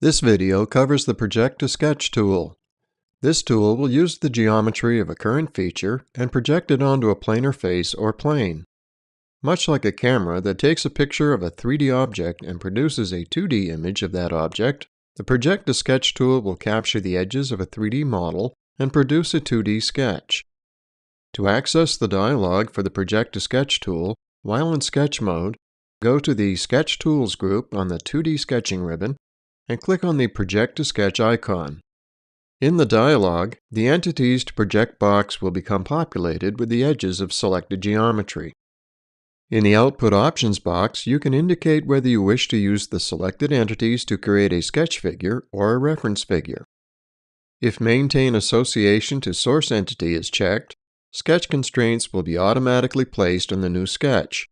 This video covers the Project to Sketch tool. This tool will use the geometry of a current feature and project it onto a planar face or plane. Much like a camera that takes a picture of a 3D object and produces a 2D image of that object, the Project to Sketch tool will capture the edges of a 3D model and produce a 2D sketch. To access the dialog for the Project to Sketch tool, while in sketch mode, go to the Sketch Tools group on the 2D sketching ribbon and click on the Project to Sketch icon. In the dialog, the Entities to Project box will become populated with the edges of selected geometry. In the Output Options box, you can indicate whether you wish to use the selected entities to create a sketch figure or a reference figure. If Maintain Association to Source Entity is checked, sketch constraints will be automatically placed on the new sketch.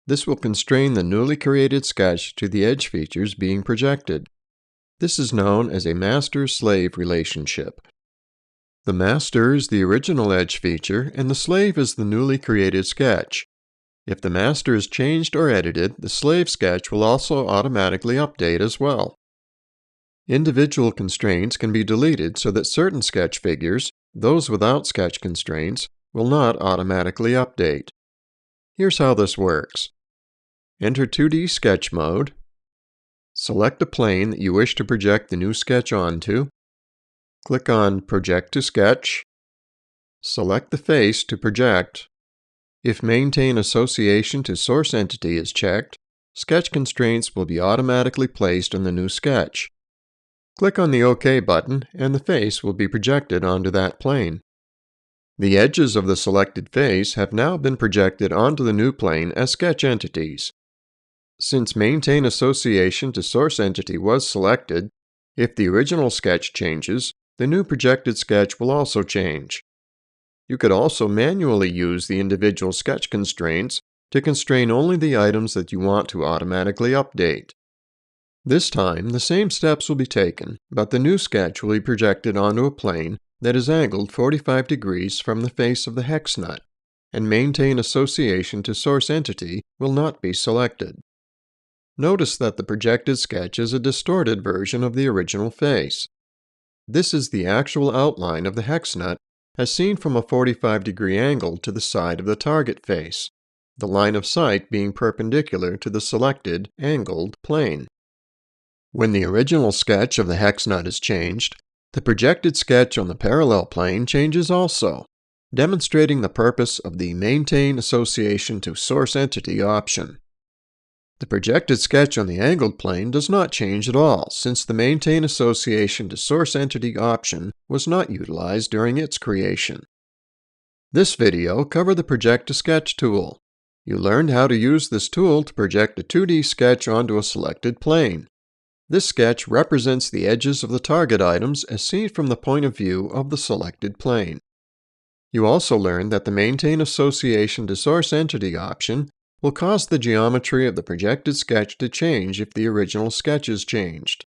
This will constrain the newly created sketch to the edge features being projected. This is known as a master-slave relationship. The master is the original edge feature and the slave is the newly created sketch. If the master is changed or edited, the slave sketch will also automatically update as well. Individual constraints can be deleted so that certain sketch figures, those without sketch constraints, will not automatically update. Here's how this works. Enter 2D sketch mode. Select the plane that you wish to project the new sketch onto. Click on Project to Sketch. Select the face to project. If Maintain Association to Source Entity is checked, sketch constraints will be automatically placed on the new sketch. Click on the OK button and the face will be projected onto that plane. The edges of the selected face have now been projected onto the new plane as sketch entities. Since Maintain Association to Source Entity was selected, if the original sketch changes, the new projected sketch will also change. You could also manually use the individual sketch constraints to constrain only the items that you want to automatically update. This time, the same steps will be taken, but the new sketch will be projected onto a plane that is angled 45 degrees from the face of the hex nut, and Maintain Association to Source Entity will not be selected. Notice that the projected sketch is a distorted version of the original face. This is the actual outline of the hex nut as seen from a 45-degree angle to the side of the target face, the line of sight being perpendicular to the selected, angled plane. When the original sketch of the hex nut is changed, the projected sketch on the parallel plane changes also, demonstrating the purpose of the Maintain Association to Source Entity option. The projected sketch on the angled plane does not change at all, since the Maintain Association to Source Entity option was not utilized during its creation. This video covered the Project to Sketch tool. You learned how to use this tool to project a 2D sketch onto a selected plane. This sketch represents the edges of the target items as seen from the point of view of the selected plane. You also learned that the Maintain Association to Source Entity option will cause the geometry of the projected sketch to change if the original sketch is changed.